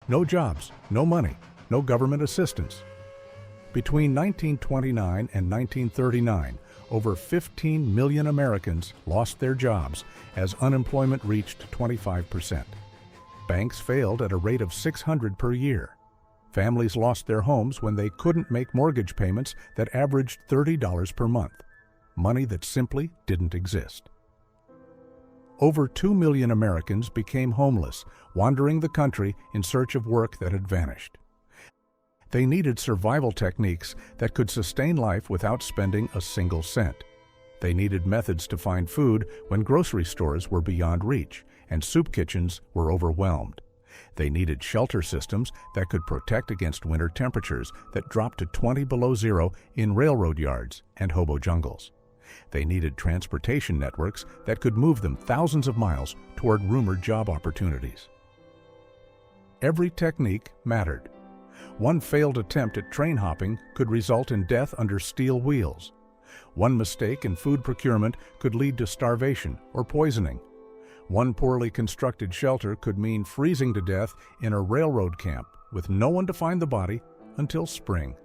No jobs, no money, no government assistance. Between 1929 and 1939, over 15 million Americans lost their jobs as unemployment reached 25%. Banks failed at a rate of 600 per year. Families lost their homes when they couldn't make mortgage payments that averaged $30 per month, money that simply didn't exist. Over 2 million Americans became homeless, wandering the country in search of work that had vanished. They needed survival techniques that could sustain life without spending a single cent. They needed methods to find food when grocery stores were beyond reach and soup kitchens were overwhelmed. They needed shelter systems that could protect against winter temperatures that dropped to 20 below zero in railroad yards and hobo jungles. They needed transportation networks that could move them thousands of miles toward rumored job opportunities. Every technique mattered. One failed attempt at train hopping could result in death under steel wheels. One mistake in food procurement could lead to starvation or poisoning. One poorly constructed shelter could mean freezing to death in a railroad camp with no one to find the body until spring.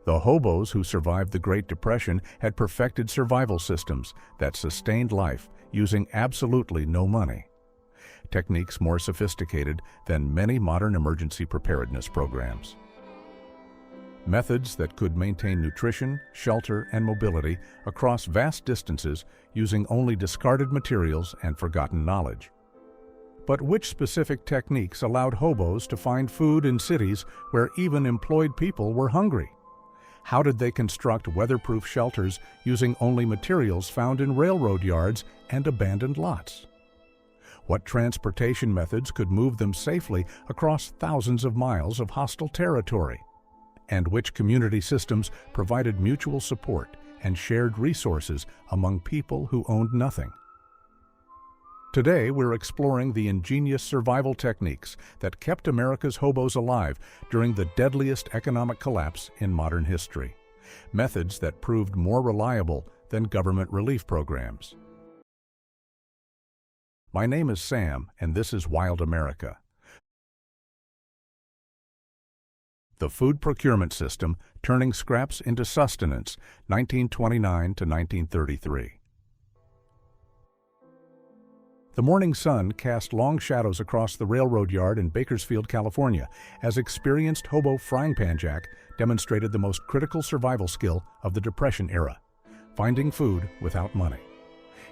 The hobos who survived the Great Depression had perfected survival systems that sustained life using absolutely no money. Techniques more sophisticated than many modern emergency preparedness programs. Methods that could maintain nutrition, shelter, and mobility across vast distances using only discarded materials and forgotten knowledge. But which specific techniques allowed hobos to find food in cities where even employed people were hungry? How did they construct weatherproof shelters using only materials found in railroad yards and abandoned lots? What transportation methods could move them safely across thousands of miles of hostile territory? And which community systems provided mutual support and shared resources among people who owned nothing? Today, we're exploring the ingenious survival techniques that kept America's hobos alive during the deadliest economic collapse in modern history. Methods that proved more reliable than government relief programs. My name is Sam, and this is Wild America. The Food Procurement System, Turning Scraps into Sustenance, 1929 to 1933. The morning sun cast long shadows across the railroad yard in Bakersfield, California, as experienced hobo Frying Pan Jack demonstrated the most critical survival skill of the Depression era, finding food without money.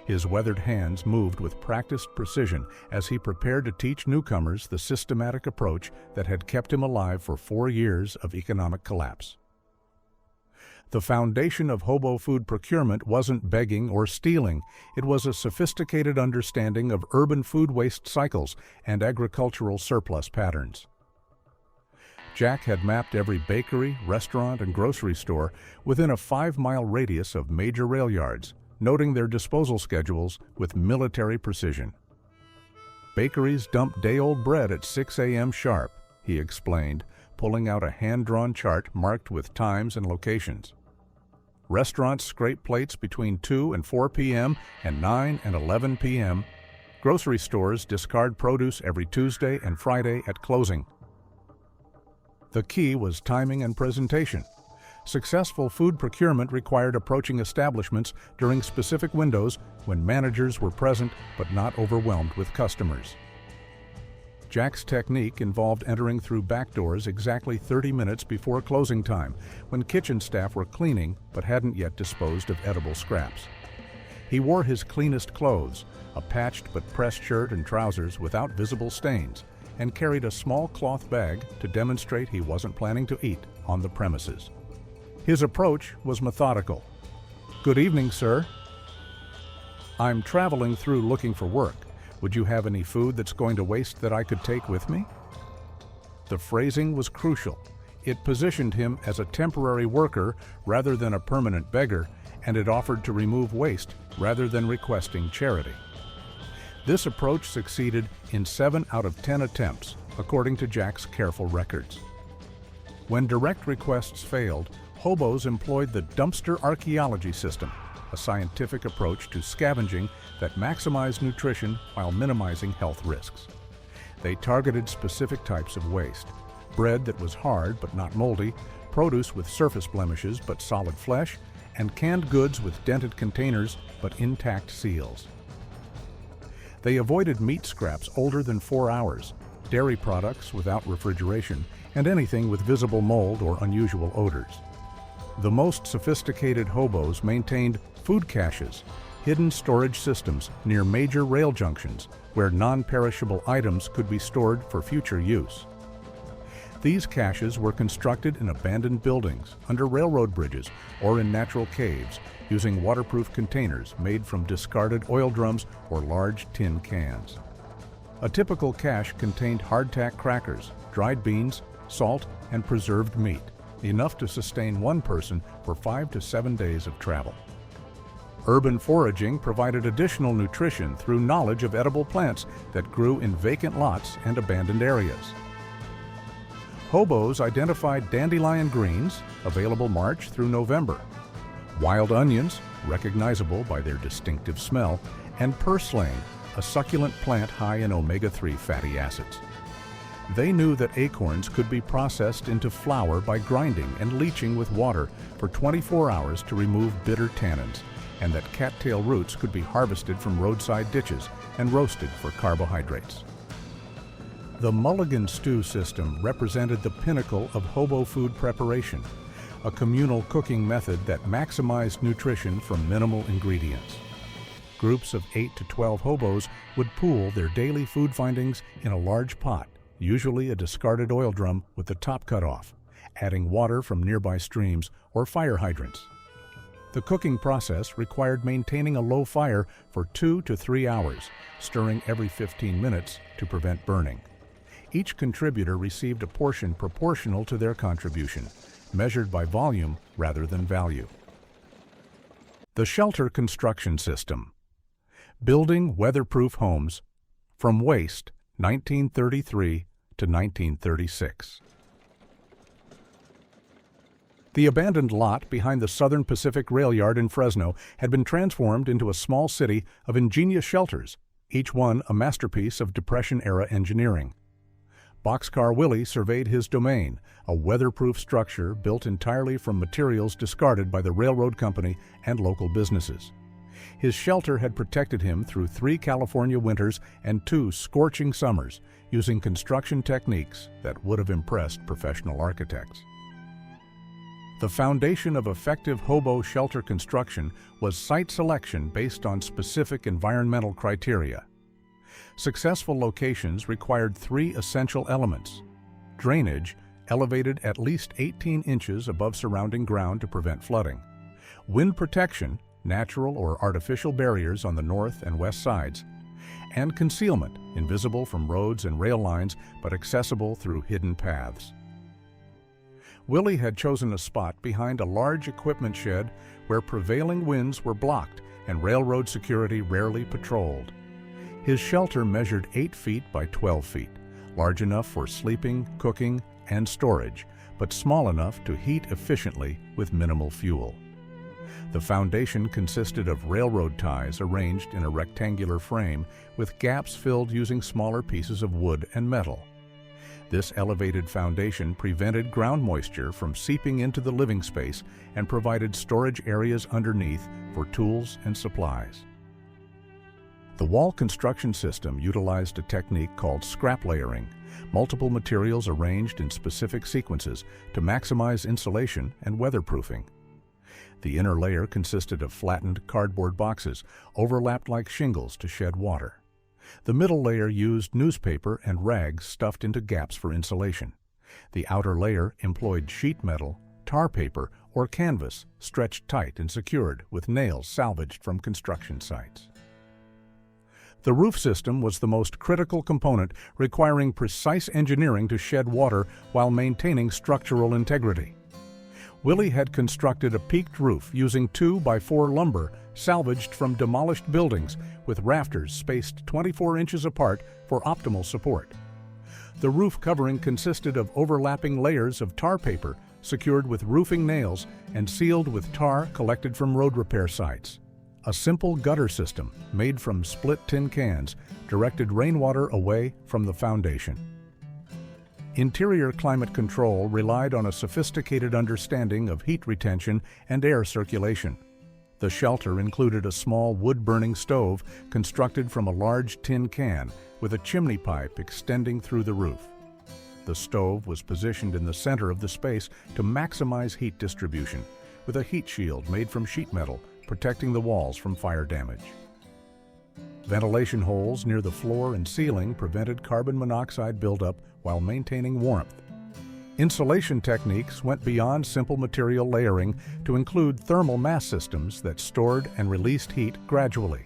His weathered hands moved with practiced precision as he prepared to teach newcomers the systematic approach that had kept him alive for 4 years of economic collapse. The foundation of hobo food procurement wasn't begging or stealing. It was a sophisticated understanding of urban food waste cycles and agricultural surplus patterns. Jack had mapped every bakery, restaurant, and grocery store within a 5-mile radius of major rail yards, noting their disposal schedules with military precision. Bakeries dump day-old bread at 6 a.m. sharp, he explained, pulling out a hand-drawn chart marked with times and locations. Restaurants scrape plates between 2 and 4 p.m. and 9 and 11 p.m. Grocery stores discard produce every Tuesday and Friday at closing. The key was timing and presentation. Successful food procurement required approaching establishments during specific windows when managers were present but not overwhelmed with customers. Jack's technique involved entering through back doors exactly 30 minutes before closing time, when kitchen staff were cleaning but hadn't yet disposed of edible scraps. He wore his cleanest clothes, a patched but pressed shirt and trousers without visible stains, and carried a small cloth bag to demonstrate he wasn't planning to eat on the premises. His approach was methodical. "Good evening, sir. I'm traveling through looking for work. Would you have any food that's going to waste that I could take with me?" The phrasing was crucial. It positioned him as a temporary worker rather than a permanent beggar, and it offered to remove waste rather than requesting charity. This approach succeeded in 7 out of 10 attempts, according to Jack's careful records. When direct requests failed, hobos employed the dumpster archaeology system, a scientific approach to scavenging that maximized nutrition while minimizing health risks. They targeted specific types of waste: bread that was hard but not moldy, produce with surface blemishes but solid flesh, and canned goods with dented containers but intact seals. They avoided meat scraps older than 4 hours, dairy products without refrigeration, and anything with visible mold or unusual odors. The most sophisticated hobos maintained food caches, hidden storage systems near major rail junctions where non-perishable items could be stored for future use. These caches were constructed in abandoned buildings, under railroad bridges, or in natural caves, using waterproof containers made from discarded oil drums or large tin cans. A typical cache contained hardtack crackers, dried beans, salt, and preserved meat, enough to sustain one person for 5 to 7 days of travel. Urban foraging provided additional nutrition through knowledge of edible plants that grew in vacant lots and abandoned areas. Hobos identified dandelion greens, available March through November, wild onions, recognizable by their distinctive smell, and purslane, a succulent plant high in omega-3 fatty acids. They knew that acorns could be processed into flour by grinding and leaching with water for 24 hours to remove bitter tannins, and that cattail roots could be harvested from roadside ditches and roasted for carbohydrates. The mulligan stew system represented the pinnacle of hobo food preparation, a communal cooking method that maximized nutrition from minimal ingredients. Groups of 8 to 12 hobos would pool their daily food findings in a large pot, usually a discarded oil drum with the top cut off, adding water from nearby streams or fire hydrants. The cooking process required maintaining a low fire for 2 to 3 hours, stirring every 15 minutes to prevent burning. Each contributor received a portion proportional to their contribution, measured by volume rather than value. The shelter construction system. Building weatherproof homes from waste, 1933 to 1936. The abandoned lot behind the Southern Pacific Rail Yard in Fresno had been transformed into a small city of ingenious shelters, each one a masterpiece of Depression-era engineering. Boxcar Willie surveyed his domain, a weatherproof structure built entirely from materials discarded by the railroad company and local businesses. His shelter had protected him through 3 California winters and 2 scorching summers, using construction techniques that would have impressed professional architects. The foundation of effective hobo shelter construction was site selection based on specific environmental criteria. Successful locations required 3 essential elements: drainage, elevated at least 18 inches above surrounding ground to prevent flooding; wind protection, natural or artificial barriers on the north and west sides; and concealment, invisible from roads and rail lines but accessible through hidden paths. Willie had chosen a spot behind a large equipment shed where prevailing winds were blocked and railroad security rarely patrolled. His shelter measured 8 feet by 12 feet, large enough for sleeping, cooking, and storage, but small enough to heat efficiently with minimal fuel. The foundation consisted of railroad ties arranged in a rectangular frame with gaps filled using smaller pieces of wood and metal. This elevated foundation prevented ground moisture from seeping into the living space and provided storage areas underneath for tools and supplies. The wall construction system utilized a technique called scrap layering, multiple materials arranged in specific sequences to maximize insulation and weatherproofing. The inner layer consisted of flattened cardboard boxes, overlapped like shingles to shed water. The middle layer used newspaper and rags stuffed into gaps for insulation. The outer layer employed sheet metal, tar paper, or canvas stretched tight and secured with nails salvaged from construction sites. The roof system was the most critical component, requiring precise engineering to shed water while maintaining structural integrity. Willie had constructed a peaked roof using 2x4 lumber salvaged from demolished buildings with rafters spaced 24 inches apart for optimal support. The roof covering consisted of overlapping layers of tar paper secured with roofing nails and sealed with tar collected from road repair sites. A simple gutter system made from split tin cans directed rainwater away from the foundation. Interior climate control relied on a sophisticated understanding of heat retention and air circulation. The shelter included a small wood-burning stove constructed from a large tin can with a chimney pipe extending through the roof. The stove was positioned in the center of the space to maximize heat distribution, with a heat shield made from sheet metal protecting the walls from fire damage. Ventilation holes near the floor and ceiling prevented carbon monoxide buildup while maintaining warmth. Insulation techniques went beyond simple material layering to include thermal mass systems that stored and released heat gradually.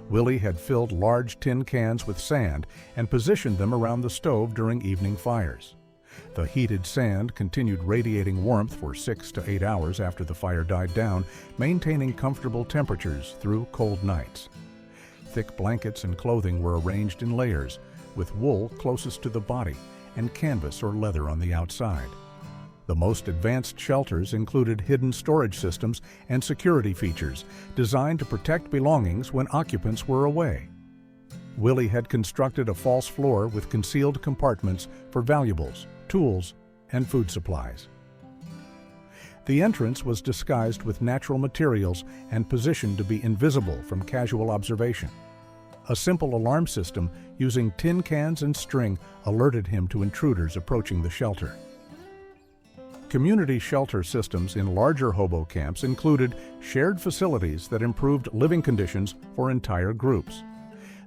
Willie had filled large tin cans with sand and positioned them around the stove during evening fires. The heated sand continued radiating warmth for 6 to 8 hours after the fire died down, maintaining comfortable temperatures through cold nights. Thick blankets and clothing were arranged in layers, with wool closest to the body and canvas or leather on the outside. The most advanced shelters included hidden storage systems and security features designed to protect belongings when occupants were away. Willie had constructed a false floor with concealed compartments for valuables, tools, and food supplies. The entrance was disguised with natural materials and positioned to be invisible from casual observation. A simple alarm system using tin cans and string alerted him to intruders approaching the shelter. Community shelter systems in larger hobo camps included shared facilities that improved living conditions for entire groups.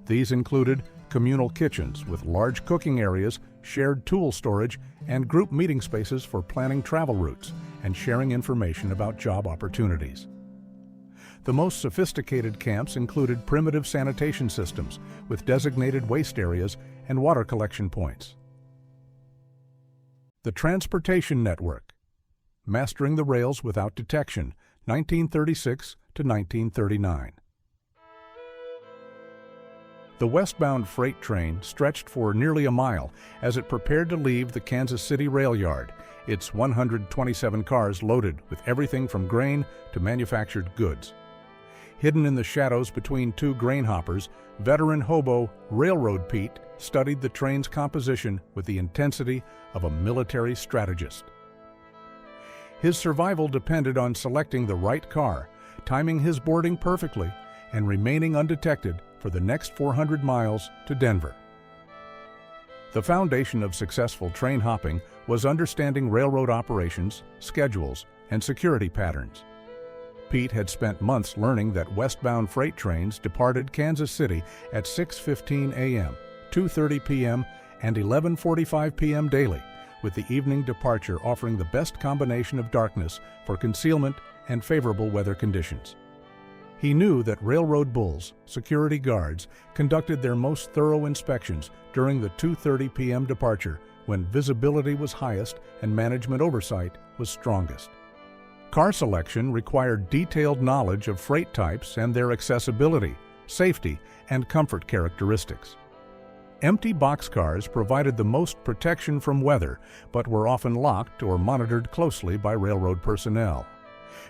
These included communal kitchens with large cooking areas, shared tool storage, and group meeting spaces for planning travel routes and sharing information about job opportunities. The most sophisticated camps included primitive sanitation systems with designated waste areas and water collection points. The Transportation Network. Mastering the Rails Without Detection, 1936 to 1939. The westbound freight train stretched for nearly a mile as it prepared to leave the Kansas City rail yard, its 127 cars loaded with everything from grain to manufactured goods. Hidden in the shadows between two grain hoppers, veteran hobo Railroad Pete studied the train's composition with the intensity of a military strategist. His survival depended on selecting the right car, timing his boarding perfectly, and remaining undetected for the next 400 miles to Denver. The foundation of successful train hopping was understanding railroad operations, schedules, and security patterns. Pete had spent months learning that westbound freight trains departed Kansas City at 6:15 a.m., 2:30 p.m., and 11:45 p.m. daily, with the evening departure offering the best combination of darkness for concealment and favorable weather conditions. He knew that railroad bulls, security guards, conducted their most thorough inspections during the 2:30 p.m. departure when visibility was highest and management oversight was strongest. Car selection required detailed knowledge of freight types and their accessibility, safety, and comfort characteristics. Empty boxcars provided the most protection from weather, but were often locked or monitored closely by railroad personnel.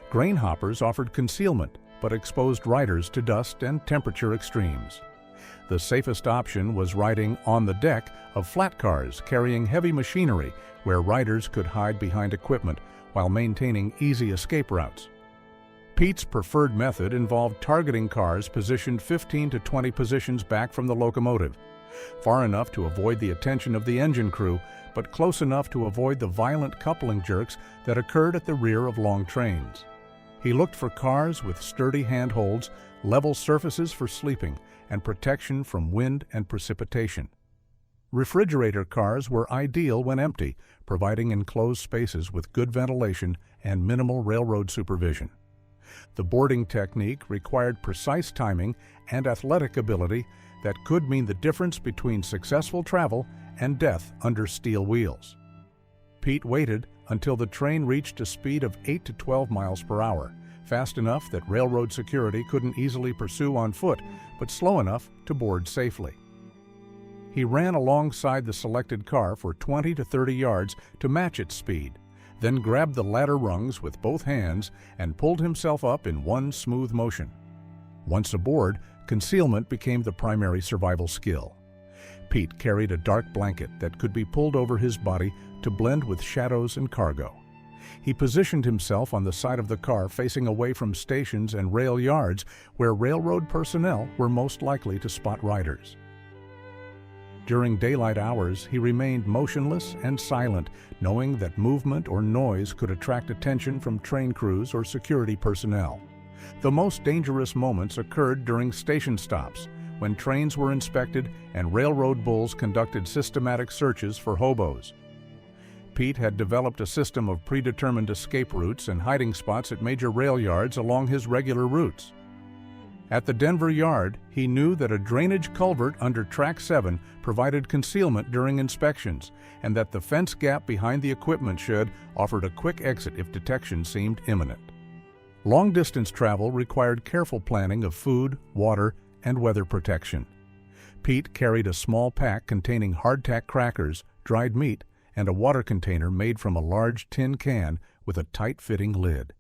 Grain hoppers offered concealment, but exposed riders to dust and temperature extremes. The safest option was riding on the deck of flat cars carrying heavy machinery where riders could hide behind equipment while maintaining easy escape routes. Pete's preferred method involved targeting cars positioned 15 to 20 positions back from the locomotive, far enough to avoid the attention of the engine crew, but close enough to avoid the violent coupling jerks that occurred at the rear of long trains. He looked for cars with sturdy handholds, level surfaces for sleeping, and protection from wind and precipitation. Refrigerator cars were ideal when empty, providing enclosed spaces with good ventilation and minimal railroad supervision. The boarding technique required precise timing and athletic ability that could mean the difference between successful travel and death under steel wheels. Pete waited until the train reached a speed of 8 to 12 miles per hour, fast enough that railroad security couldn't easily pursue on foot, but slow enough to board safely. He ran alongside the selected car for 20 to 30 yards to match its speed, then grabbed the ladder rungs with both hands and pulled himself up in one smooth motion. Once aboard, concealment became the primary survival skill. Pete carried a dark blanket that could be pulled over his body to blend with shadows and cargo. He positioned himself on the side of the car facing away from stations and rail yards where railroad personnel were most likely to spot riders. During daylight hours, he remained motionless and silent, knowing that movement or noise could attract attention from train crews or security personnel. The most dangerous moments occurred during station stops, when trains were inspected and railroad bulls conducted systematic searches for hobos. Pete had developed a system of predetermined escape routes and hiding spots at major rail yards along his regular routes. At the Denver yard, he knew that a drainage culvert under Track 7 provided concealment during inspections, and that the fence gap behind the equipment shed offered a quick exit if detection seemed imminent. Long-distance travel required careful planning of food, water, and weather protection. Pete carried a small pack containing hardtack crackers, dried meat, and a water container made from a large tin can with a tight-fitting lid.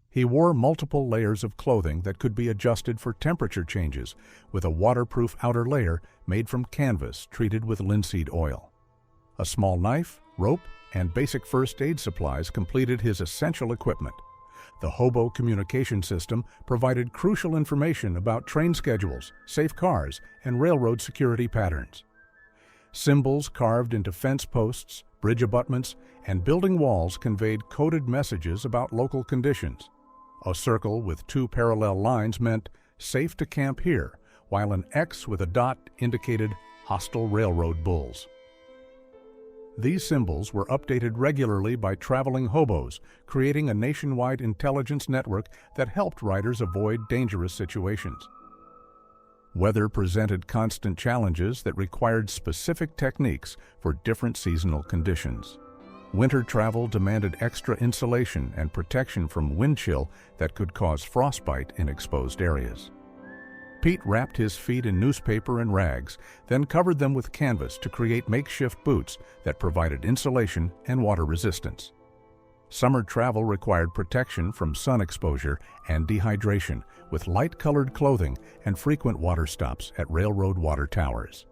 He wore multiple layers of clothing that could be adjusted for temperature changes, with a waterproof outer layer made from canvas treated with linseed oil. A small knife, rope, and basic first aid supplies completed his essential equipment. The hobo communication system provided crucial information about train schedules, safe cars, and railroad security patterns. Symbols carved into fence posts, bridge abutments, and building walls conveyed coded messages about local conditions. A circle with two parallel lines meant "safe to camp here," while an X with a dot indicated hostile railroad bulls. These symbols were updated regularly by traveling hobos, creating a nationwide intelligence network that helped riders avoid dangerous situations. Weather presented constant challenges that required specific techniques for different seasonal conditions. Winter travel demanded extra insulation and protection from wind chill that could cause frostbite in exposed areas. Pete wrapped his feet in newspaper and rags, then covered them with canvas to create makeshift boots that provided insulation and water resistance. Summer travel required protection from sun exposure and dehydration, with light-colored clothing and frequent water stops at railroad water towers.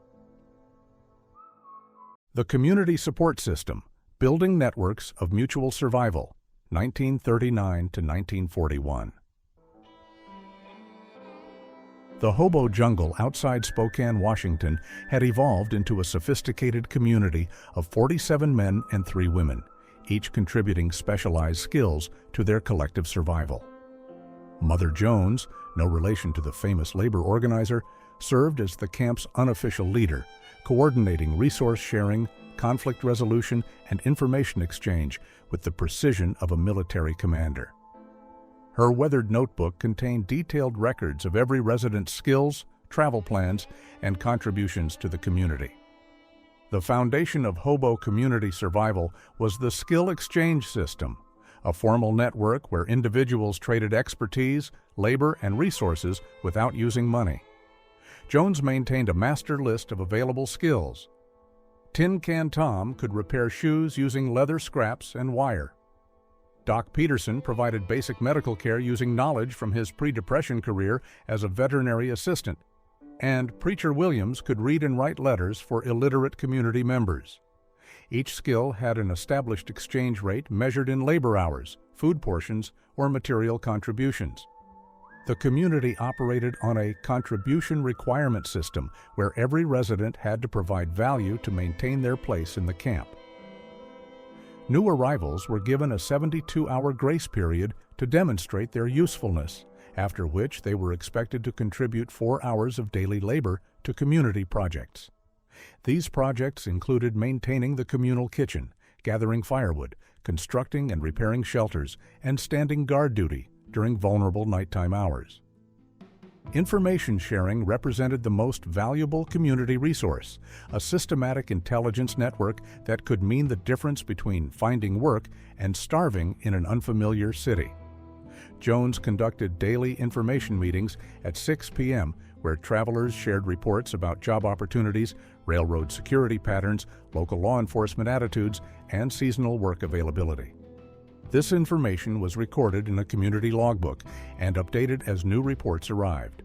The Community Support System, Building Networks of Mutual Survival, 1939 to 1941. The hobo jungle outside Spokane, Washington, had evolved into a sophisticated community of 47 men and 3 women, each contributing specialized skills to their collective survival. Mother Jones, no relation to the famous labor organizer, served as the camp's unofficial leader, coordinating resource sharing, conflict resolution, and information exchange with the precision of a military commander. Her weathered notebook contained detailed records of every resident's skills, travel plans, and contributions to the community. The foundation of hobo community survival was the Skill Exchange System, a formal network where individuals traded expertise, labor, and resources without using money. Jones maintained a master list of available skills. Tin Can Tom could repair shoes using leather scraps and wire. Doc Peterson provided basic medical care using knowledge from his pre-Depression career as a veterinary assistant, and Preacher Williams could read and write letters for illiterate community members. Each skill had an established exchange rate measured in labor hours, food portions, or material contributions. The community operated on a contribution requirement system where every resident had to provide value to maintain their place in the camp. New arrivals were given a 72-hour grace period to demonstrate their usefulness, after which they were expected to contribute 4 hours of daily labor to community projects. These projects included maintaining the communal kitchen, gathering firewood, constructing and repairing shelters, and standing guard duty during vulnerable nighttime hours. Information sharing represented the most valuable community resource, a systematic intelligence network that could mean the difference between finding work and starving in an unfamiliar city. Jones conducted daily information meetings at 6 p.m. where travelers shared reports about job opportunities, railroad security patterns, local law enforcement attitudes, and seasonal work availability. This information was recorded in a community logbook and updated as new reports arrived.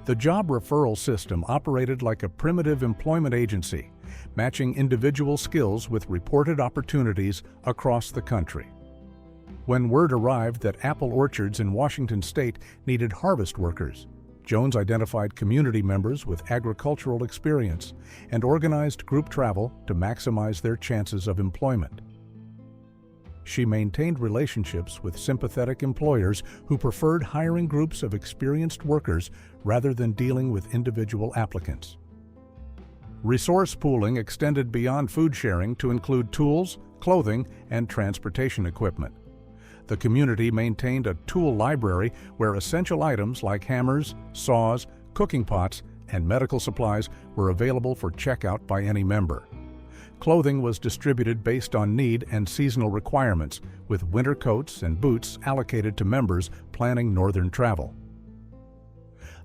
The job referral system operated like a primitive employment agency, matching individual skills with reported opportunities across the country. When word arrived that apple orchards in Washington state needed harvest workers, Jones identified community members with agricultural experience and organized group travel to maximize their chances of employment. She maintained relationships with sympathetic employers who preferred hiring groups of experienced workers rather than dealing with individual applicants. Resource pooling extended beyond food sharing to include tools, clothing, and transportation equipment. The community maintained a tool library where essential items like hammers, saws, cooking pots, and medical supplies were available for checkout by any member. Clothing was distributed based on need and seasonal requirements, with winter coats and boots allocated to members planning northern travel.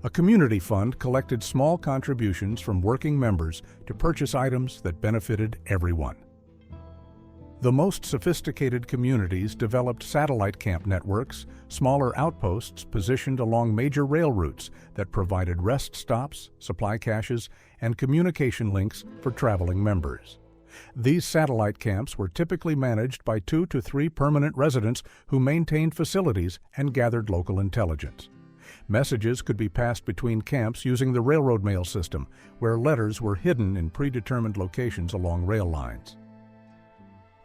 A community fund collected small contributions from working members to purchase items that benefited everyone. The most sophisticated communities developed satellite camp networks, smaller outposts positioned along major rail routes that provided rest stops, supply caches, and communication links for traveling members. These satellite camps were typically managed by 2 to 3 permanent residents who maintained facilities and gathered local intelligence. Messages could be passed between camps using the railroad mail system, where letters were hidden in predetermined locations along rail lines.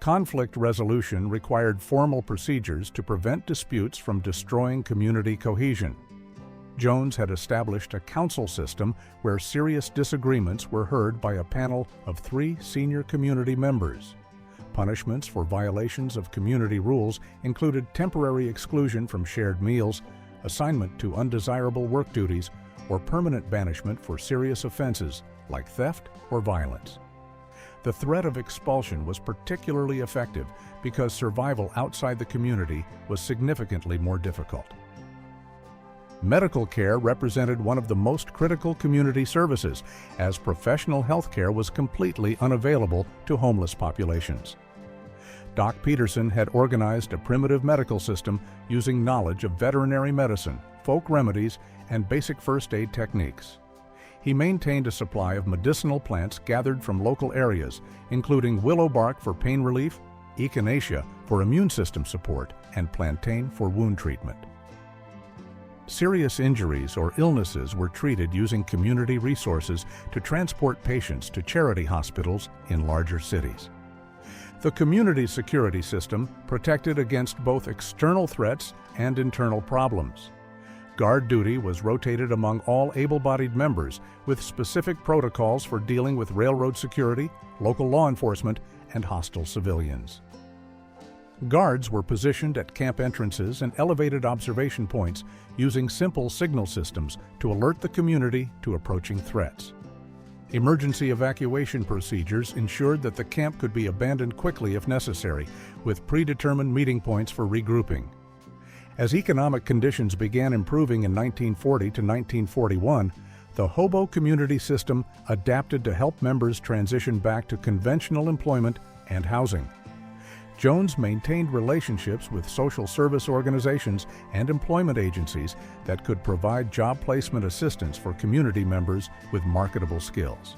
Conflict resolution required formal procedures to prevent disputes from destroying community cohesion. Jones had established a council system where serious disagreements were heard by a panel of 3 senior community members. Punishments for violations of community rules included temporary exclusion from shared meals, assignment to undesirable work duties, or permanent banishment for serious offenses like theft or violence. The threat of expulsion was particularly effective because survival outside the community was significantly more difficult. Medical care represented one of the most critical community services, as professional health care was completely unavailable to homeless populations. Doc Peterson had organized a primitive medical system using knowledge of veterinary medicine, folk remedies, and basic first aid techniques. He maintained a supply of medicinal plants gathered from local areas, including willow bark for pain relief, echinacea for immune system support, and plantain for wound treatment. Serious injuries or illnesses were treated using community resources to transport patients to charity hospitals in larger cities. The community security system protected against both external threats and internal problems. Guard duty was rotated among all able-bodied members, with specific protocols for dealing with railroad security, local law enforcement, and hostile civilians. Guards were positioned at camp entrances and elevated observation points using simple signal systems to alert the community to approaching threats. Emergency evacuation procedures ensured that the camp could be abandoned quickly if necessary, with predetermined meeting points for regrouping. As economic conditions began improving in 1940 to 1941, the hobo community system adapted to help members transition back to conventional employment and housing. Jones maintained relationships with social service organizations and employment agencies that could provide job placement assistance for community members with marketable skills.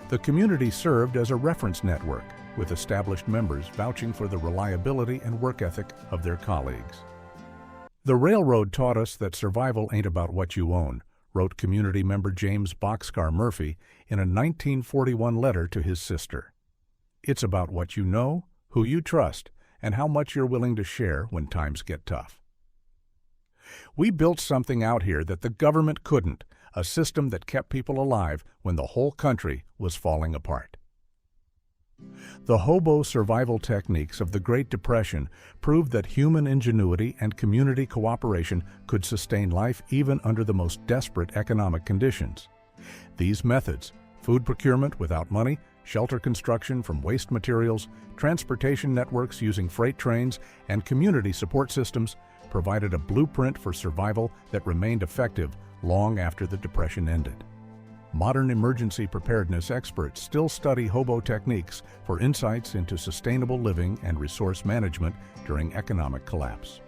The community served as a reference network, with established members vouching for the reliability and work ethic of their colleagues. "The railroad taught us that survival ain't about what you own," wrote community member James Boxcar Murphy in a 1941 letter to his sister. "It's about what you know, who you trust, and how much you're willing to share when times get tough." We built something out here that the government couldn't, a system that kept people alive when the whole country was falling apart. The hobo survival techniques of the Great Depression proved that human ingenuity and community cooperation could sustain life even under the most desperate economic conditions. These methods, food procurement without money, shelter construction from waste materials, transportation networks using freight trains, and community support systems, provided a blueprint for survival that remained effective long after the Depression ended. Modern emergency preparedness experts still study hobo techniques for insights into sustainable living and resource management during economic collapse.